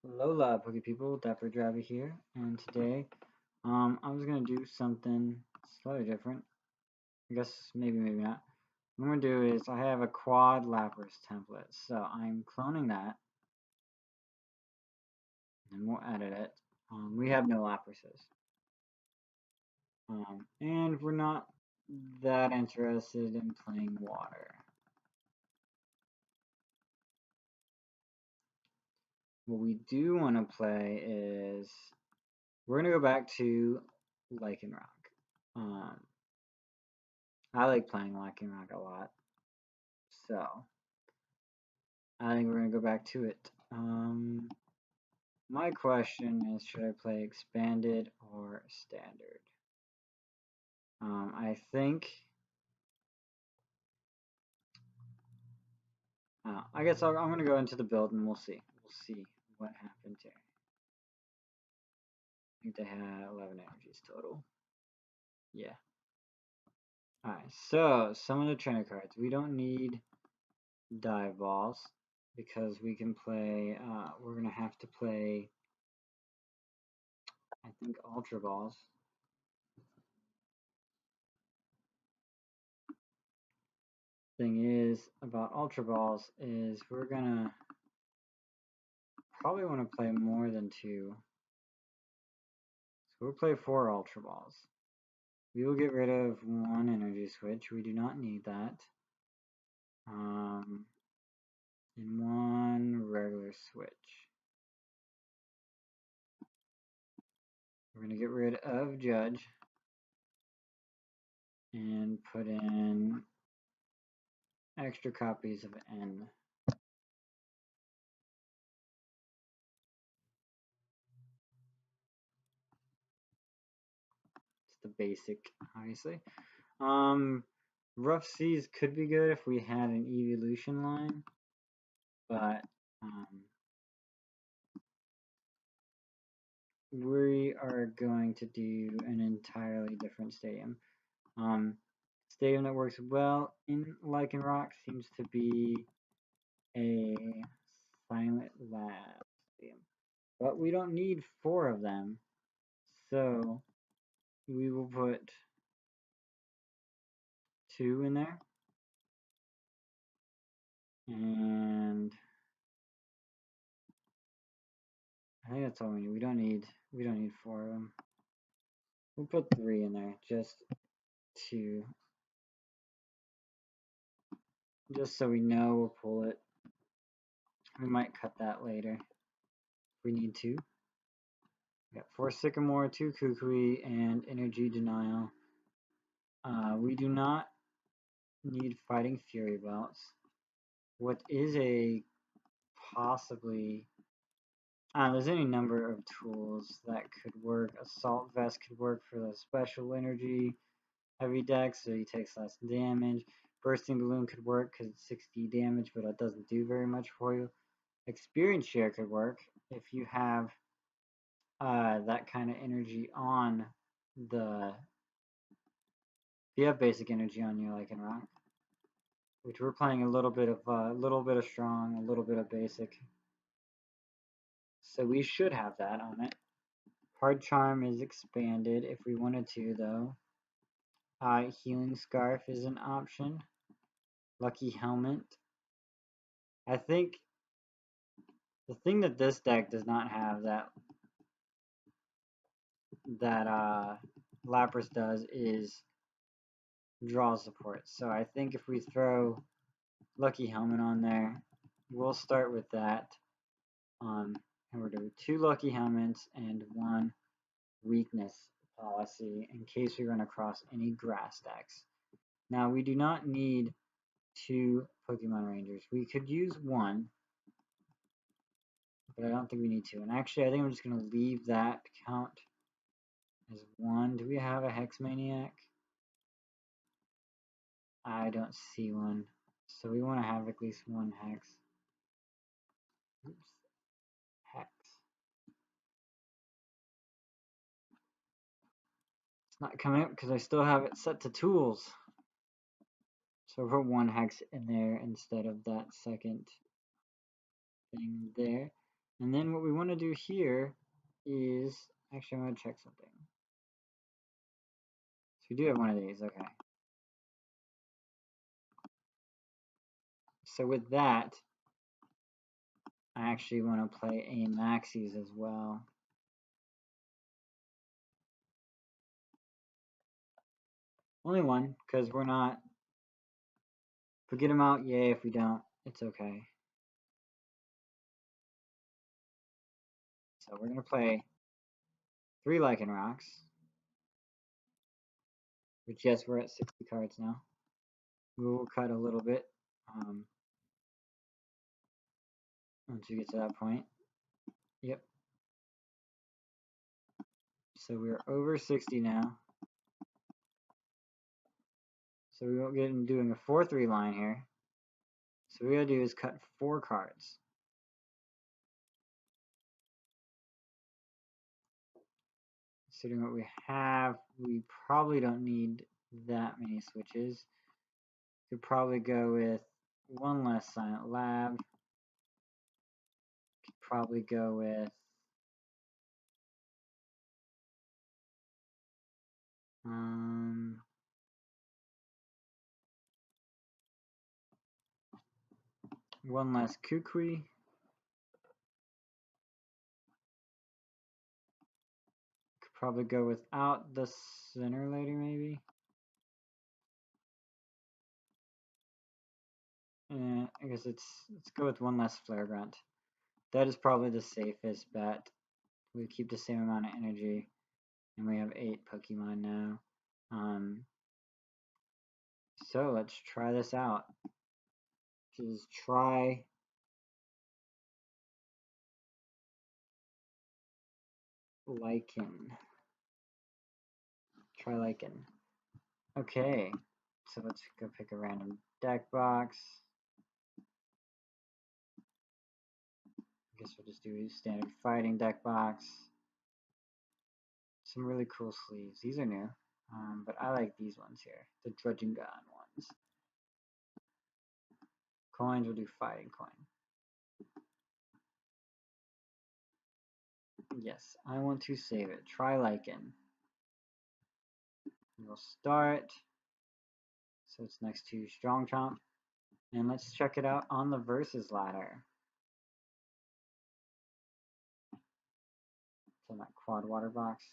Alola, Poke People, DapperDraby here, and today, I was gonna do something slightly different. I guess maybe not. What I'm gonna do is I have a quad Lapras template, so I'm cloning that, and we'll edit it. We have no Laprases, and we're not that interested in playing water. What we do want to play is we're gonna go back to Lycanroc. I like playing Lycanroc a lot, so I think we're gonna go back to it. My question is, should I play expanded or standard? I think. I guess I'm gonna go into the build and we'll see. We'll see what happens here. I think they had 11 energies total. Yeah. Alright, so some of the trainer cards. We don't need dive balls because we can play, we're going to have to play, I think, ultra balls. Thing is about ultra balls is we're going to probably want to play more than 2. So we'll play 4 ultra balls. We will get rid of 1 energy switch. We do not need that. And 1 regular switch. We're going to get rid of Judge and put in extra copies of N. It's the basic, obviously. Rough Seas could be good if we had an evolution line, but we are going to do an entirely different stadium. Stadium that works well in Lycanroc seems to be a Silent Lab stadium, but we don't need 4 of them, so we will put 2 in there, and I think that's all we need. We don't need 4 of them. We'll put 3 in there just so we know we'll pull it. We might cut that later if we need to. We got 4 Sycamore, 2 Kukui, and Energy Denial. We do not need Fighting Fury Belts. What is a possibly... there's any number of tools that could work. Assault Vest could work for the special energy heavy deck, so he takes less damage. Bursting Balloon could work because it's 60 damage, but it doesn't do very much for you. Experience Share could work if you have that kind of energy on the... If you have basic energy on you, like in Rock, which we're playing a little bit of strong, a little bit of basic. So we should have that on it. Hard Charm is expanded if we wanted to, though. Healing Scarf is an option. Lucky Helmet. I think the thing that this deck does not have that Lapras does is draw support. So I think if we throw Lucky Helmet on there, we'll start with that. And we're doing 2 Lucky Helmets and 1 Weakness Policy in case we run across any grass decks. Now we do not need 2 Pokemon Rangers. We could use 1, but I don't think we need 2. And actually, I think I'm just going to leave that count as 1. Do we have a Hex Maniac? I don't see one. So we want to have at least 1 Hex. Oops. Hex. It's not coming up because I still have it set to tools. So we'll put 1 Hex in there instead of that second thing there. And then what we want to do here is, actually I'm going to check something. So we do have one of these, okay. So with that, I actually want to play a Maxis as well. Only one, because we're not, if we get them out, yay. If we don't, it's okay. So we're going to play 3 Lycanrocs, which yes, we're at 60 cards now. We will cut a little bit once we get to that point. Yep. So we're over 60 now. So we won't get into doing a 4-3 line here. So what we gotta do is cut 4 cards. Considering what we have, we probably don't need that many switches. Could probably go with 1 less Silent Lab. Could probably go with one less Kukui. Could probably go without the center lady, maybe. I guess let's go with 1 less Flare Grunt. That is probably the safest bet. We keep the same amount of energy, and we have 8 Pokemon now. So let's try this out. Just try Lycan. Try Lycan. Okay, so let's go pick a random deck box. I guess we'll just do a standard fighting deck box. Some really cool sleeves. These are new, but I like these ones here, the Drudging Gun ones. Coins, will do fighting coin. Yes, I want to save it. Try Lycan. We'll start. So it's next to Strong Chomp. And let's check it out on the versus ladder. So that quad water box.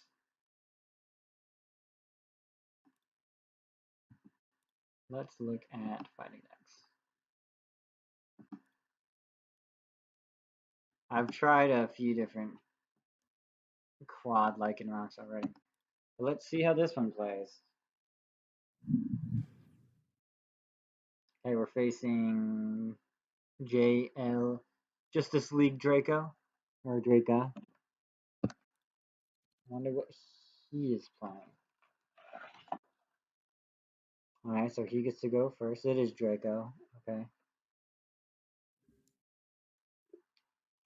Let's look at fighting decks. I've tried a few different quad Lycanrocs already. But let's see how this one plays. Okay, we're facing JL Justice League Draco. Or Draca. I wonder what he is playing. Alright, so he gets to go first. It is Draco. Okay.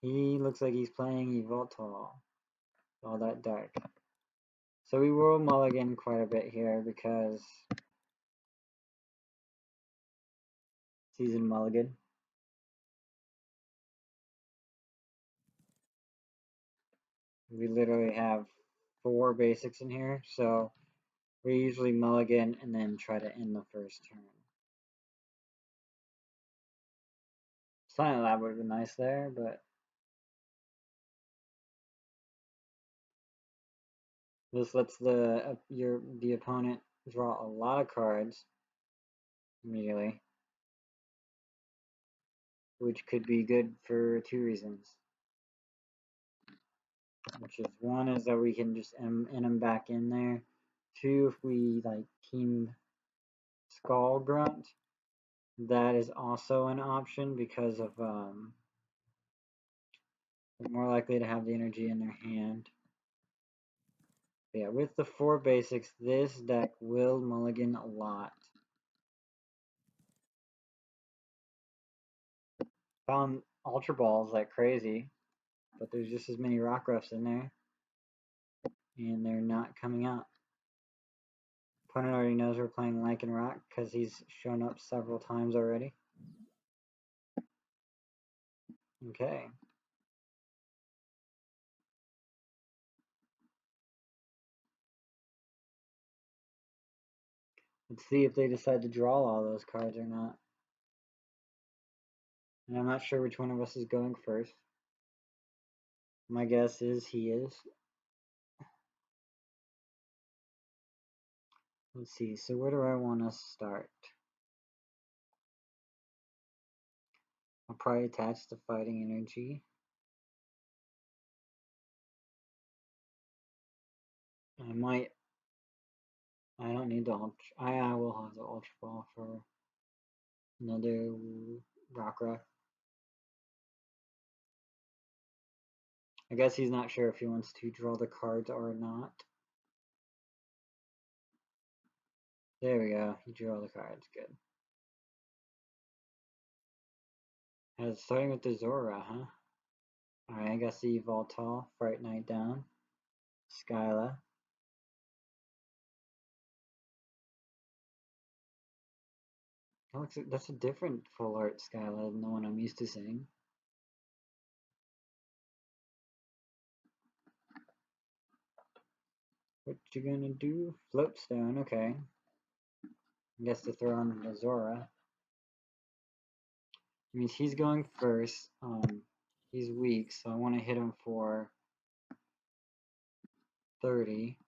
He looks like he's playing Yveltal. All that dark. So we will mulligan quite a bit here because season mulligan. We literally have 4 basics in here, so we usually mulligan and then try to end the first turn. Silent Lab would have been nice there, but this lets the opponent draw a lot of cards immediately, which could be good for 2 reasons. Which is, 1 is that we can just end them back in there. 2, if we like team Skull Grunt, that is also an option because of they're more likely to have the energy in their hand. But yeah, with the 4 basics, this deck will mulligan a lot. Found Ultra Balls like crazy, but there's just as many Rockruffs in there, and they're not coming out. Opponent already knows we're playing Lycanroc because he's shown up several times already. Okay. Let's see if they decide to draw all those cards or not. And I'm not sure which one of us is going first. My guess is he is. Let's see, so where do I want to start? I'll probably attach the fighting energy. I don't need the ultra. I will have the ultra ball for another Rockruff. I guess he's not sure if he wants to draw the cards or not. There we go. He drew all the cards. Good. Starting with the Zora, huh? Alright, I guess the Voltal, Fright Night down. Skyla. That's a different full art Skyla than the one I'm used to seeing. What you gonna do? Floatstone, okay. I guess to throw on the Zora. Means he's going first. He's weak, so I want to hit him for 30.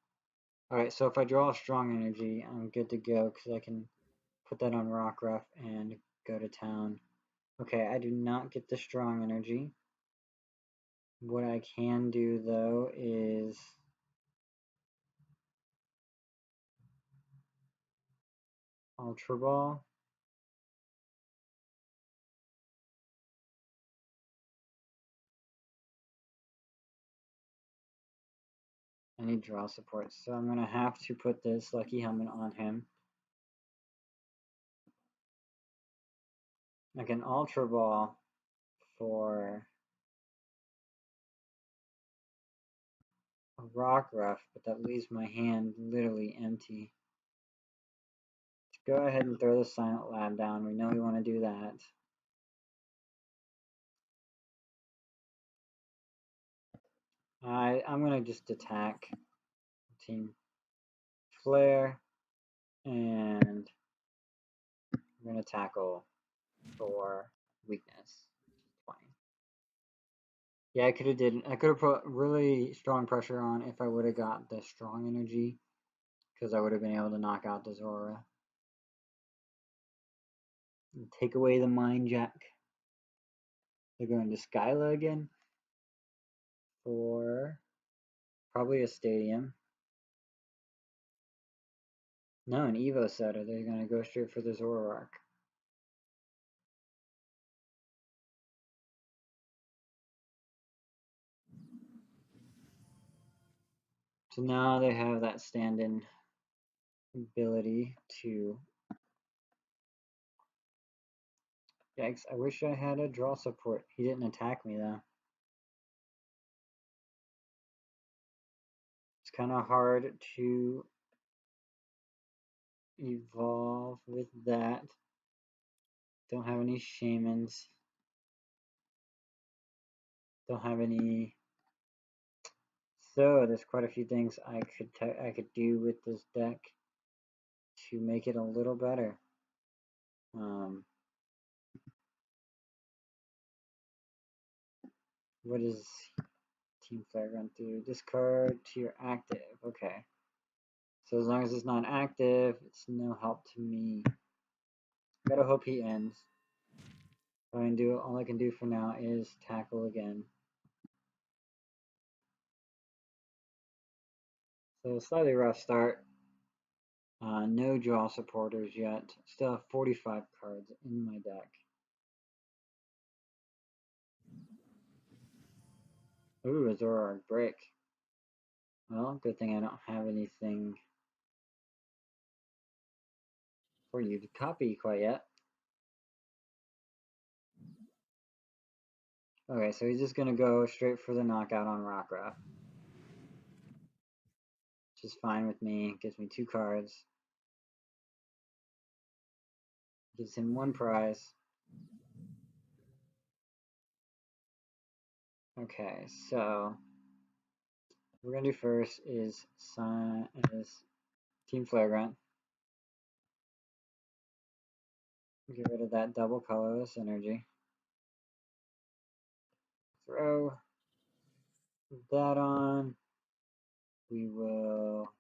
Alright, so if I draw a Strong Energy, I'm good to go because I can put that on Rockruff and go to town. Okay, I do not get the Strong Energy. What I can do though is Ultra Ball. I need draw support, so I'm gonna have to put this Lucky Helmet on him. I can Ultra Ball for a Rockruff, but that leaves my hand literally empty. Let's go ahead and throw the Silent Lab down. We know we want to do that. I'm gonna just attack Team Flare, and I'm gonna tackle for weakness. 20. Yeah, I could have put really strong pressure on if I would have got the Strong Energy, because I would have been able to knock out the Zora. And take away the Mind Jack. They're going to Skyla again for probably a Stadium. No, an Evo set. Are they going to go straight for the Zoroark? So now they have that stand-in ability to... Yikes, I wish I had a draw support. He didn't attack me though. It's kind of hard to evolve with that. Don't have any Shaymins. Don't have any... So there's quite a few things I could do with this deck to make it a little better. What does Team Flare Grunt do? Discard to your active. Okay. So as long as it's not active, it's no help to me. Gotta hope he ends. All I can do for now is tackle again. So slightly rough start. No draw supporters yet. Still have 45 cards in my deck. Ooh, a Zoroark Brick. Well, good thing I don't have anything for you to copy quite yet. Okay, so he's just gonna go straight for the knockout on Rockruff. Which is fine with me. Gives me 2 cards. Gives him 1 prize. Okay, so what we're gonna do first is Team Flare Grunt. Get rid of that double colorless energy. Throw that on. We will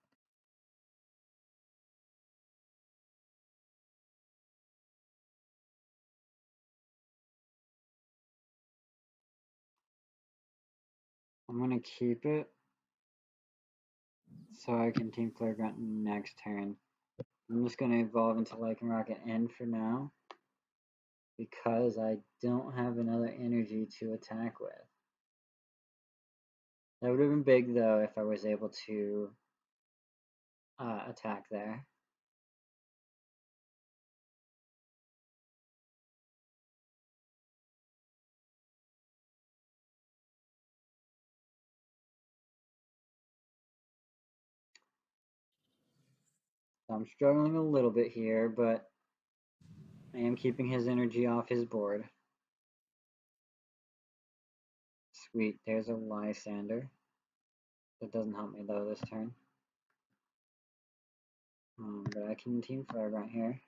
I'm gonna keep it so I can Team Flare Grunt next turn. I'm just gonna evolve into Lycanroc-GX for now because I don't have another energy to attack with. That would have been big though if I was able to attack there. So I'm struggling a little bit here, but I am keeping his energy off his board. Sweet, there's a Lysandre. That doesn't help me though this turn. But I can Team Flare Grunt here.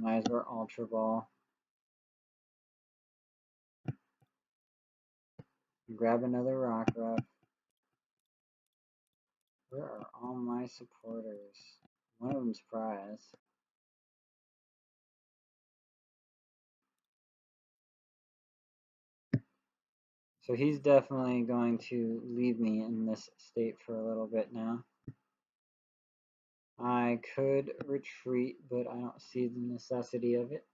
Might as well Ultra Ball. Grab another Rockruff. Where are all my supporters? One of them's Prize. So he's definitely going to leave me in this state for a little bit now. I could retreat, but I don't see the necessity of it.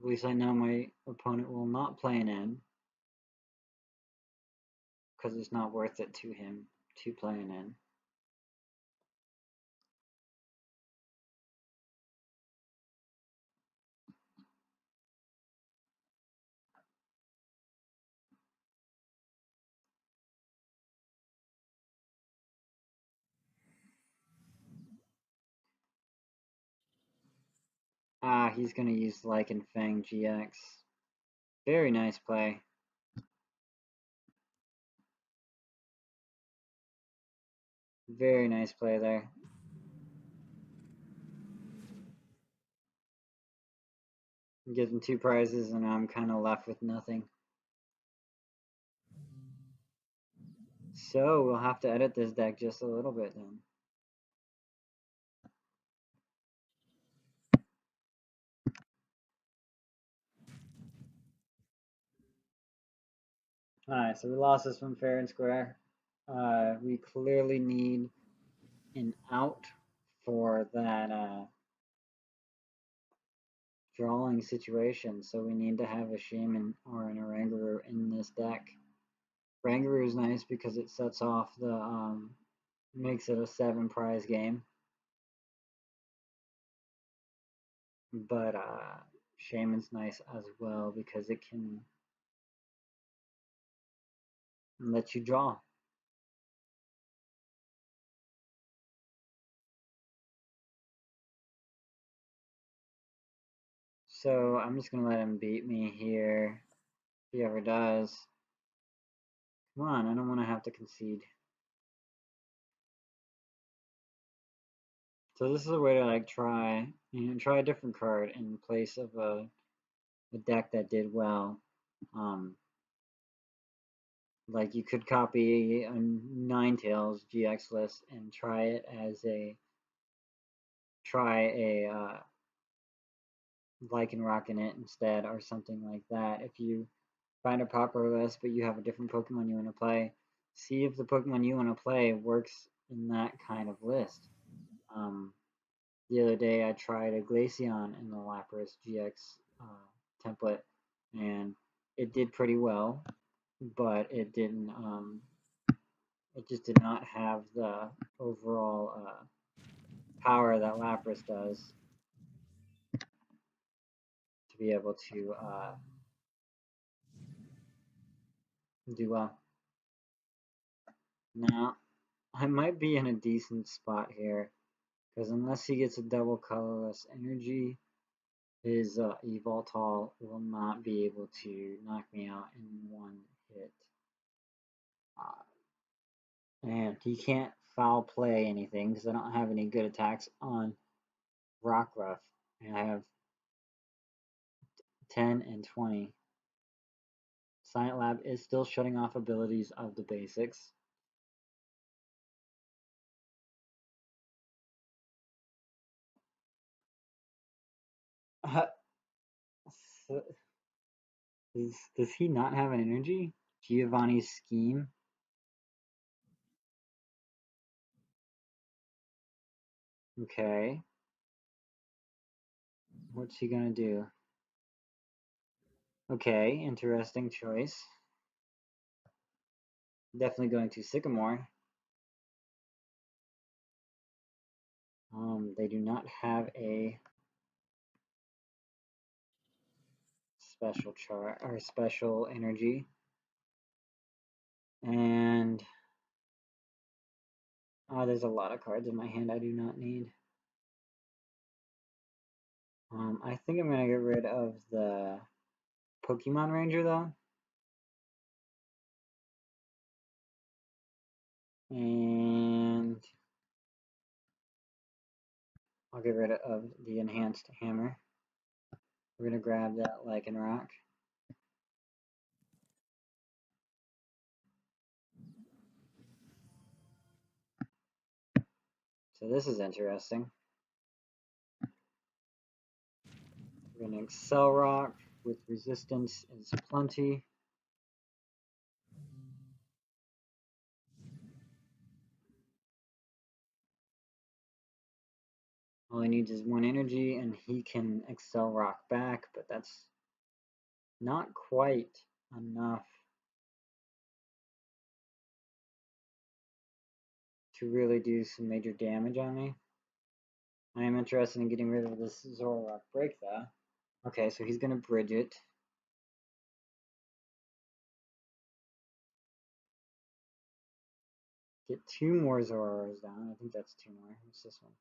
At least I know my opponent will not play an N, because it's not worth it to him to play an N. He's going to use Lycanroc-GX. Very nice play. Very nice play there. Gives him 2 prizes, and I'm kind of left with nothing. So we'll have to edit this deck just a little bit then. Alright, so we lost this one fair and square. We clearly need an out for that drawing situation, so we need to have a Shaymin or an Oranguru in this deck. Oranguru is nice because it sets off the makes it a 7 prize game, but Shaymin's nice as well because it can let you draw. So I'm just gonna let him beat me here, if he ever does. Come on, I don't want to have to concede. So this is a way to like try a different card in place of a deck that did well. Like you could copy a Ninetales GX list and try it as a Lycanroc in it instead, or something like that. If you find a proper list but you have a different Pokemon you want to play, see if the Pokemon you want to play works in that kind of list. The other day I tried a Glaceon in the Lapras GX template, and it did pretty well, but it didn't. It just did not have the overall power that Lapras does to be able to do well. Now, I might be in a decent spot here, because unless he gets a double colorless energy, his Evoltol will not be able to knock me out in one hit. And he can't foul play anything because I don't have any good attacks on Rockruff. And I have 10 and 20. Silent Lab is still shutting off abilities of the basics. So, does he not have an energy? Giovanni's scheme? Okay. What's he gonna do? Okay, interesting choice. Definitely going to Sycamore. They do not have a special chart or special energy. And there's a lot of cards in my hand I do not need. I think I'm gonna get rid of the Pokemon Ranger though. And I'll get rid of the Enhanced Hammer. We're gonna grab that Lycanroc. So this is interesting. We're gonna Accelerock with resistance is plenty. All he needs is one energy and he can Accelerock back, but that's not quite enough to really do some major damage on me. I am interested in getting rid of this Zoroark break though. Okay, so he's gonna bridge it. Get 2 more Zoroarks down. I think that's 2 more. What's this one?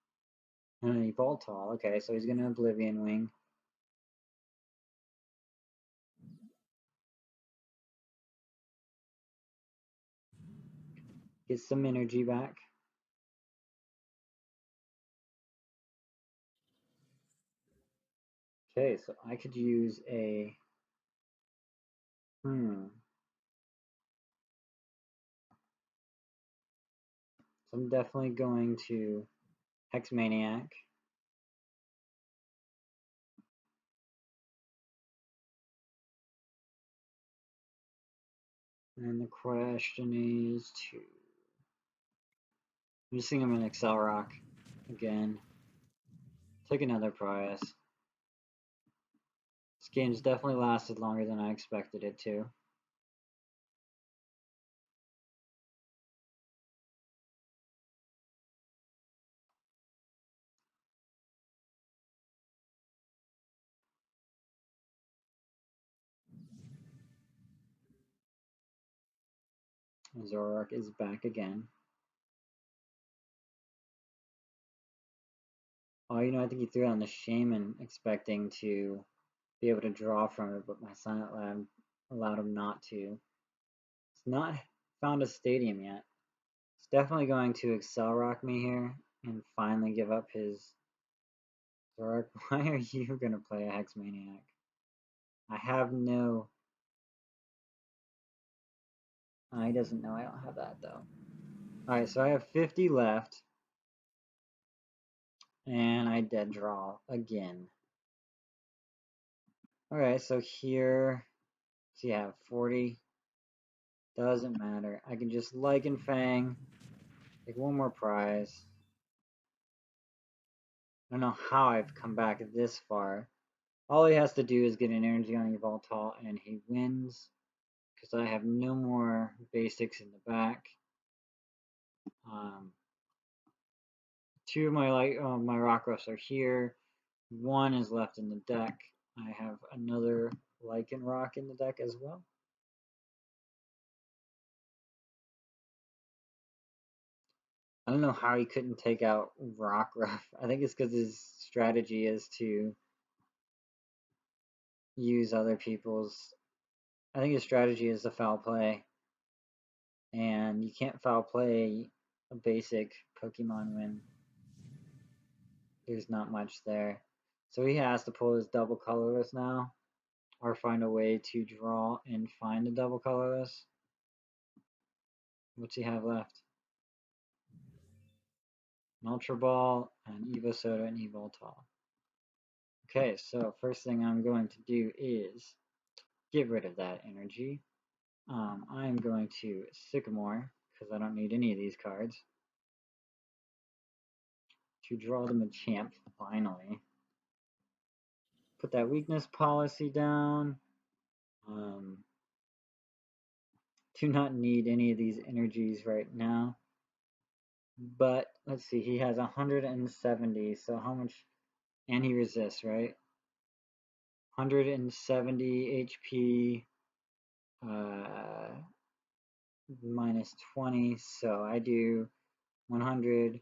And an Evoltol. Okay, so he's gonna Oblivion Wing. Get some energy back. Okay, so I could use a So I'm definitely going to Hex Maniac. And the question is to... I'm just thinking I'm going to Accelerock again. Take another prize. This game's definitely lasted longer than I expected it to. Zoroark is back again. Oh, you know, I think he threw it on the Shaymin expecting to be able to draw from it, but my Silent Lab allowed him not to. It's not found a stadium yet. It's definitely going to Accelerock me here and finally give up his Zoroark. Why are you going to play a Hex Maniac? I have no... he doesn't know I don't have that though. Alright, so I have 50 left. And I dead draw again. Alright, so here... So yeah, 40. Doesn't matter. I can just Lycan Fang. Take one more prize. I don't know how I've come back this far. All he has to do is get an energy on Evoltol and he wins. Because I have no more basics in the back. 2 of my my Rockruffs are here. 1 is left in the deck. I have another Lycanroc in the deck as well. I don't know how he couldn't take out Rockruff. I think it's because his strategy is to use other people's... I think his strategy is the foul play. and you can't foul play a basic Pokemon when there's not much there. So he has to pull his double colorless now, or find a way to draw and find a double colorless. What's he have left? An Ultra Ball, an Evo Soda, and Evoltal. Okay, so first thing I'm going to do is get rid of that energy. I'm going to Sycamore, because I don't need any of these cards, to draw them a champ, finally. Put that Weakness Policy down. Do not need any of these energies right now. But, let's see, he has 170, so how much, and he resists, right? 170 HP, minus 20, so I do 100,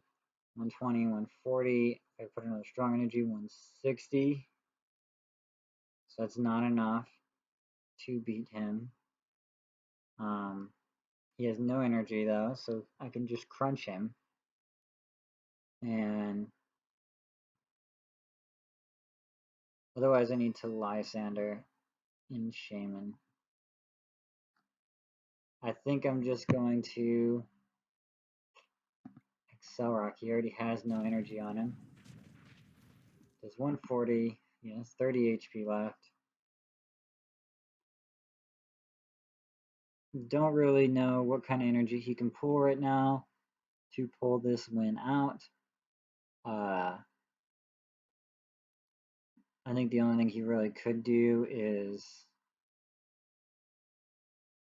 120, 140. If I put another strong energy, 160. So that's not enough to beat him. He has no energy though, so I can just crunch him. And otherwise I need to Lysandre in Shaymin. I think I'm just going to Accelerock. He already has no energy on him. There's 140. He has 30 HP left. Don't really know what kind of energy he can pull right now to pull this win out. I think the only thing he really could do is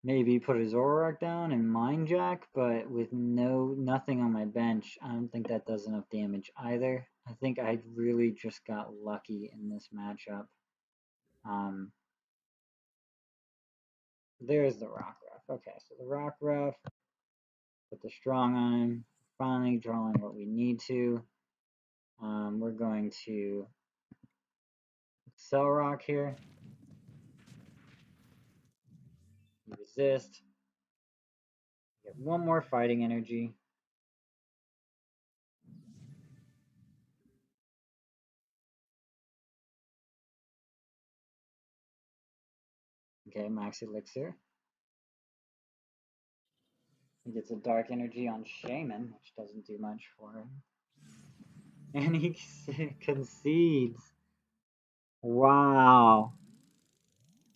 maybe put his Zoroark down and Mind Jack, but with nothing on my bench, I don't think that does enough damage either. I think I really just got lucky in this matchup. There's the Rockruff. Okay, so the Rockruff, put the Strong on him, finally drawing what we need to. We're going to Accelerock here. Resist. Get one more fighting energy. Okay, Max Elixir. He gets a dark energy on Shaymin, which doesn't do much for him. And he concedes. Wow.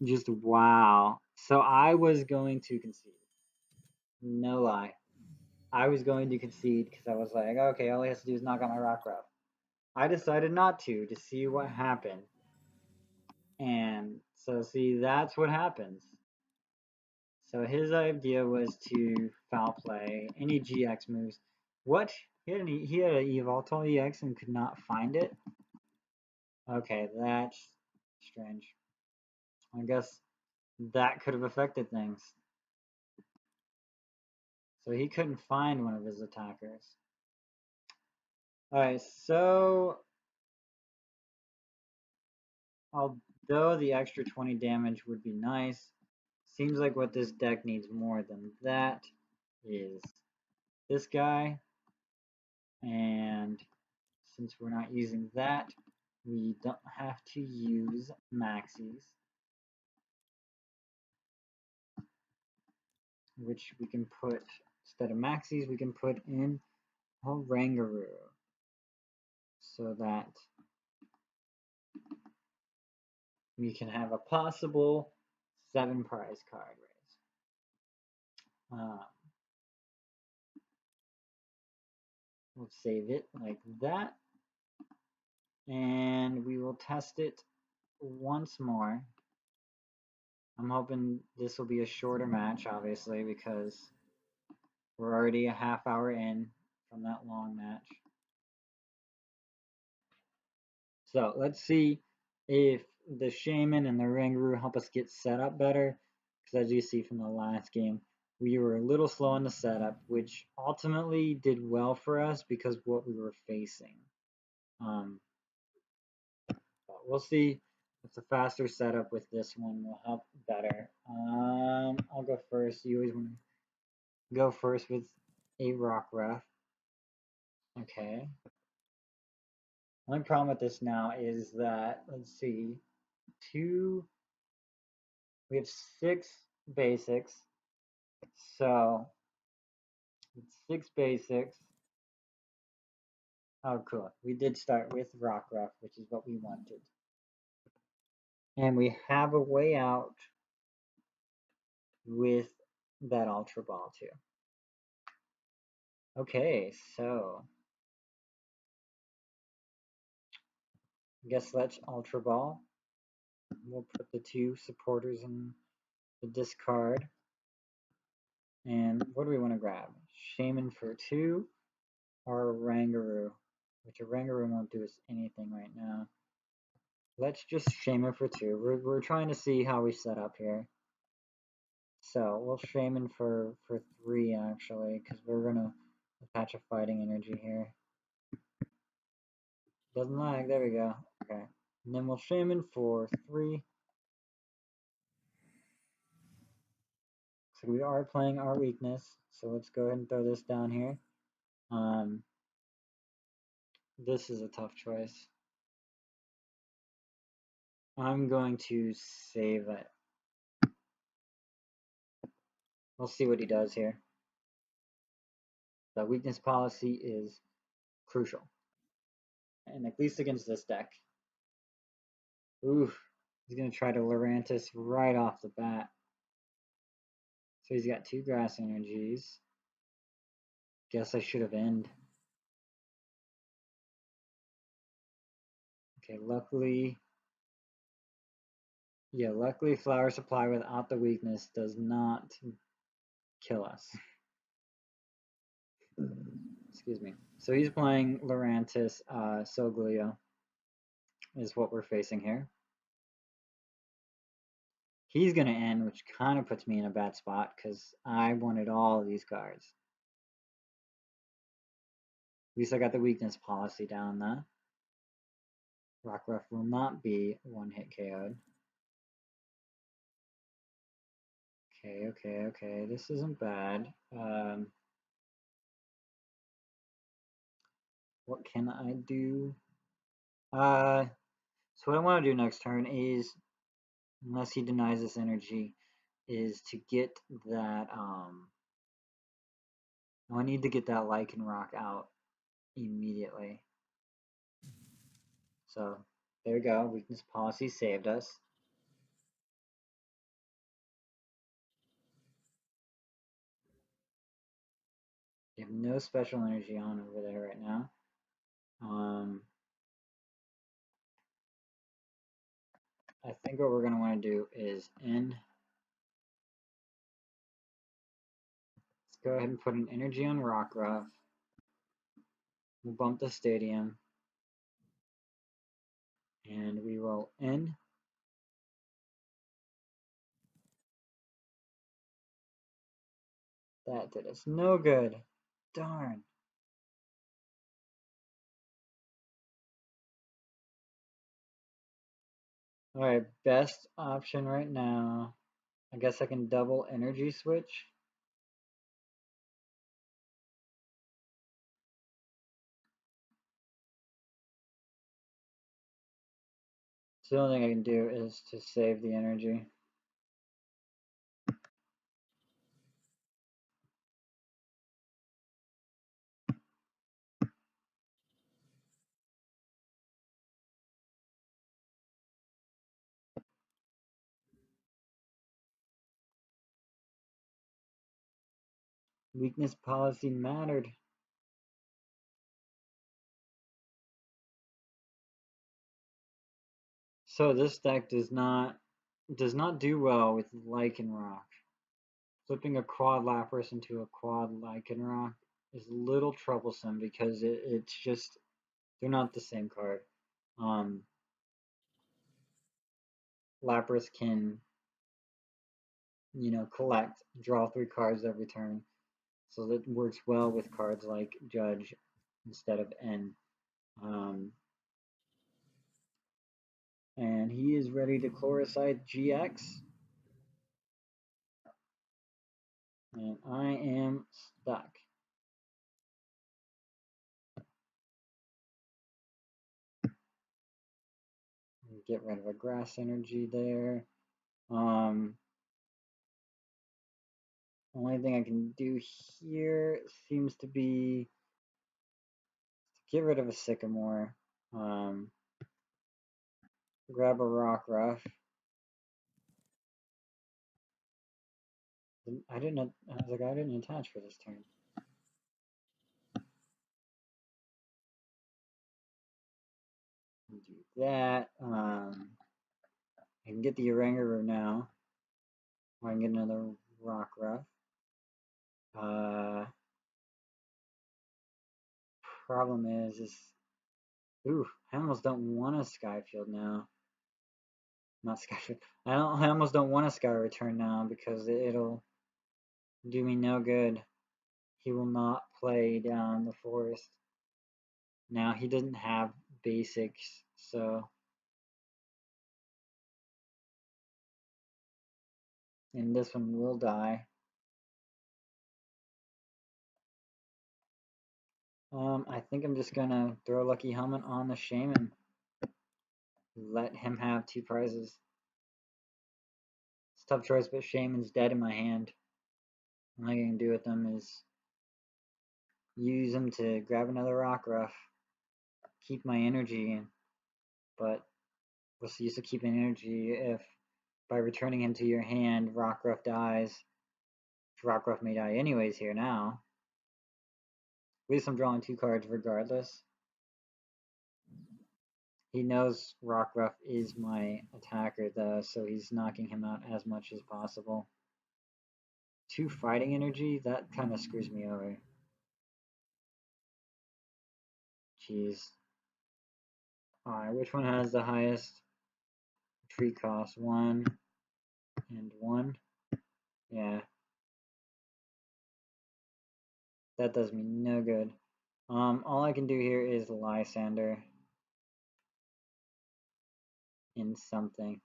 Just wow. So I was going to concede. No lie. I was going to concede because I was like, okay, all he has to do is knock out my Rockruff. I decided not to see what happened. And so see, that's what happens. So his idea was to foul play any GX moves. What? He had an Evoltal EX and could not find it? Okay, that's strange. I guess that could have affected things. So he couldn't find one of his attackers. Alright, so although the extra 20 damage would be nice, seems like what this deck needs more than that is this guy. And since we're not using that, we don't have to use maxis, which we can put, instead of maxis, we can put in Oranguru, so that we can have a possible 7 prize card raise. We'll save it like that, and we will test it once more. I'm hoping this will be a shorter match, obviously, because we're already a half hour in from that long match. So let's see if the Shaymin and the Oranguru help us get set up better, because as you see from the last game, we were a little slow on the setup, which ultimately did well for us because of what we were facing. But we'll see if the faster setup with this one will help better. I'll go first. You always want to go first with a Rockruff. Okay. Only problem with this now is that, let's see, we have 6 basics. So, 6 basics. Oh, cool. We did start with Rockruff, which is what we wanted. And we have a way out with that Ultra Ball, too. Okay, so I guess let's Ultra Ball. We'll put the 2 supporters in the discard. And what do we want to grab? Shaymin for 2 or Oranguru, which Oranguru won't do us anything right now. Let's just Shaymin for 2. We're trying to see how we set up here. So we'll Shaymin for 3 actually, because we're gonna attach a fighting energy here. Doesn't lag, there we go. Okay. And then we'll Shaymin for 3. So we are playing our weakness. So let's go ahead and throw this down here. This is a tough choice. I'm going to save it. We'll see what he does here. The weakness policy is crucial. And at least against this deck. Oof. He's going to try to Lurantis right off the bat. So he's got 2 grass energies. Guess I should have ended. Okay, luckily Flower Supply without the weakness does not kill us. Excuse me. So he's playing Lurantis, Solgaleo is what we're facing here. He's going to end, which kind of puts me in a bad spot because I wanted all of these cards. At least I got the weakness policy down though. Rockruff will not be one-hit KO'd. Okay. This isn't bad. What can I do? So what I want to do next turn is, unless he denies this energy, is to get that, I need to get that Lycanroc out immediately. So, there we go. Weakness policy saved us. You have no special energy on over there right now. I think what we're going to want to do is end. Let's go ahead and put an energy on Rockruff. We'll bump the stadium. And we will end. That did us no good. Darn. Alright, best option right now. I guess I can double energy switch. So the only thing I can do is to save the energy. Weakness policy mattered. So this deck does not do well with Lycanroc. Flipping a quad Lapras into a quad Lycanroc is a little troublesome because it's just, they're not the same card. Lapras can, collect, draw 3 cards every turn. So that works well with cards like Judge instead of N. And he is ready to Chloricite GX. And I am stuck. Get rid of a grass energy there. Only thing I can do here seems to be get rid of a Sycamore. Grab a Rockruff. I didn't attach for this turn. Do that. I can get the Oranguru now. Or I can get another Rockruff. Problem is ooh, I almost don't want a Skyfield now. Not Skyfield. I almost don't want a Sky Return now because it'll do me no good. He will not play down the forest. Now he doesn't have basics, so and this one will die. I think I'm just gonna throw Lucky Helmet on the Shaymin. Let him have 2 prizes. It's a tough choice, but Shaymin's dead in my hand. All I can do with them is use him to grab another Rockruff, keep my energy in. But what's the use of keeping energy if by returning him to your hand, Rockruff dies? Rockruff may die anyways here now. At least I'm drawing 2 cards regardless. He knows Rockruff is my attacker though, so he's knocking him out as much as possible. 2 fighting energy? That kind of screws me over. Jeez. Alright, which one has the highest tree cost? 1 and 1? Yeah. That does me no good. All I can do here is Lysandre in something.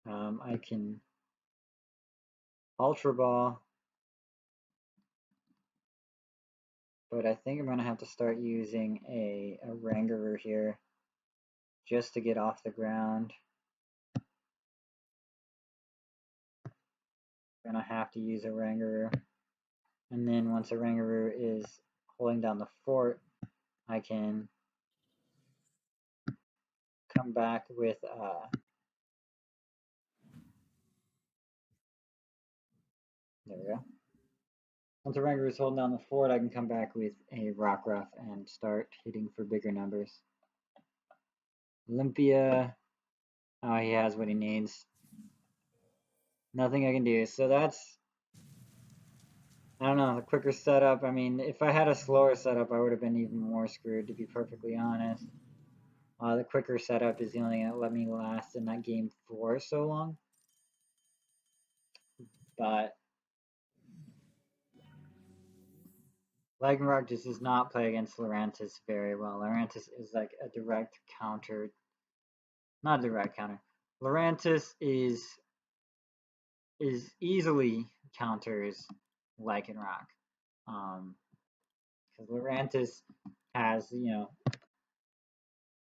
I can Ultra Ball, but I think I'm gonna have to start using a Oranguru here just to get off the ground. I'm gonna have to use a Oranguru, and then once Oranguru is holding down the fort, I can come back with there we go. Once Oranguru is holding down the fort, I can come back with a Rockruff and start hitting for bigger numbers. Olympia, oh, he has what he needs. Nothing I can do. So that's, I don't know, the quicker setup. I mean, if I had a slower setup, I would have been even more screwed, to be perfectly honest. The quicker setup is the only thing that let me last in that game for so long. But Lycanroc just does not play against Lurantis very well. Lurantis is like a direct counter. Not a direct counter. Lurantis is easily counters Lycanroc. Because Lurantis has, you know,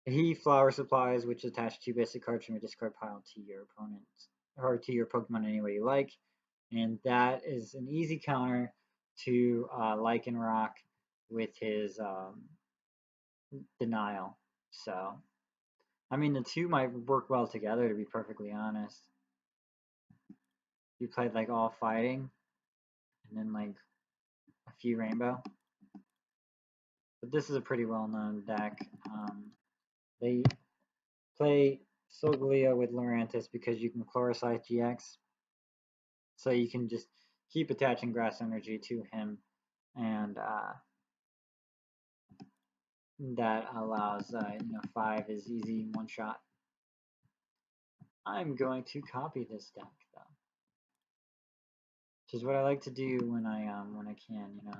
he flower supplies, which attach 2 basic cards from your discard pile to your opponent's or to your Pokemon any way you like, and that is an easy counter to Lycanroc with his denial. So, I mean, the 2 might work well together, to be perfectly honest. You played like all fighting, and then like a few rainbow. But this is a pretty well-known deck. They play Solgaleo with Lurantis because you can Chlorocyte GX. So you can just keep attaching grass energy to him, and that allows, 5 is easy one shot. I'm going to copy this deck though, which is what I like to do when I can, you know.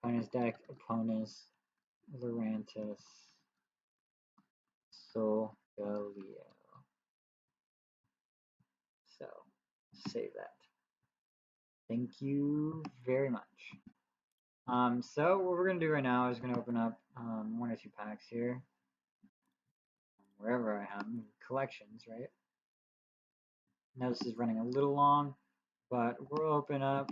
Opponent's deck, opponent's Lurantis, Solgaleo. So save that. Thank you very much. So what we're gonna do right now is gonna open up 1 or 2 packs here, wherever I am, collections, right? Now this is running a little long, but we'll open up.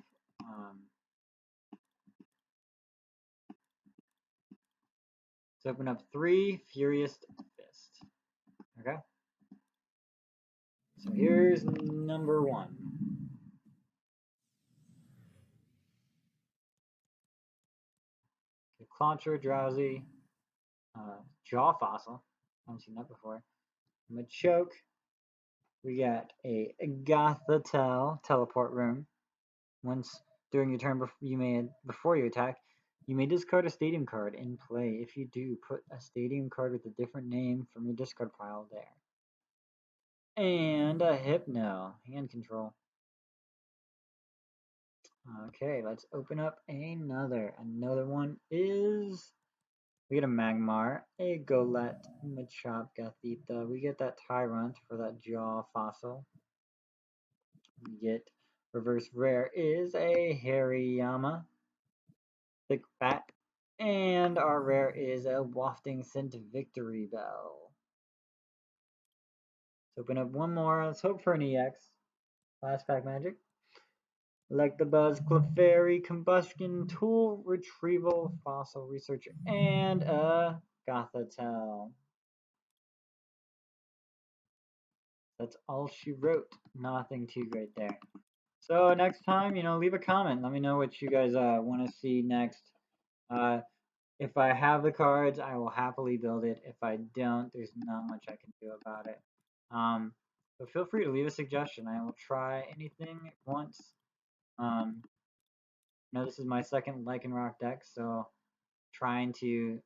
Let's open up 3 Furious Fist. Okay. So here's number 1. Clauncher, Drowsy, Jaw Fossil. I haven't seen that before. Machoke. We got a Gothitelle Teleport Room. Once during your turn, before you attack, you may discard a stadium card in play. If you do, put a stadium card with a different name from your discard pile there. And a Hypno, hand control. Okay, let's open up another. Another one is, we get a Magmar, a Golett, Machop, Gothita. We get that Tyrant for that Jaw Fossil. We get reverse rare is a Hariyama, Thick Fat, and our rare is a Wafting Scent Victory Bell. Let's open up one more. Let's hope for an EX. Last pack magic. Electabuzz, Clefairy, Combustion, Tool, Retrieval, Fossil Researcher, and a Gothitelle. That's all she wrote. Nothing too great there. So next time, leave a comment. Let me know what you guys want to see next. If I have the cards, I will happily build it. If I don't, there's not much I can do about it. But feel free to leave a suggestion. I will try anything once. This is my second Lycanroc deck, so trying to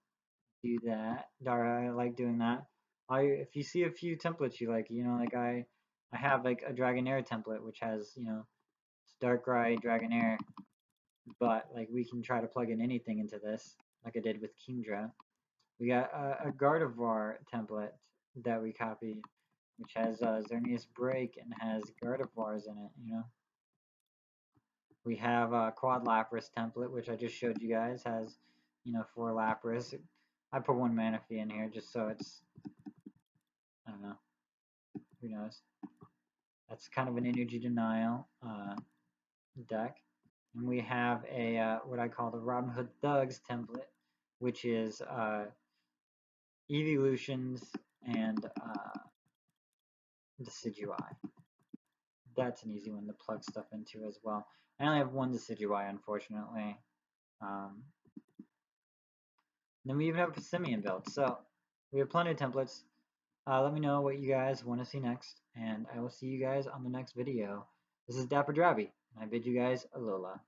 do that. I like doing that. If you see a few templates you like, like I have like a Dragonair template which has, Darkrai Dragonair, but like we can try to plug in anything into this, like I did with Kingdra. We got a Gardevoir template that we copied, which has Xerneas Break and has Gardevoirs in it, We have a Quad Lapras template, which I just showed you guys, has, 4 Lapras. I put 1 Manaphy in here just so it's, I don't know, who knows. That's kind of an energy denial deck. And we have a, what I call the Robin Hood Thugs template, which is Evolutions and Decidueye. That's an easy one to plug stuff into as well. I only have 1 Decidueye, unfortunately. Then we even have a Simeon build. So we have plenty of templates. Let me know what you guys want to see next, and I will see you guys on the next video. This is DapperDraby, and I bid you guys alola.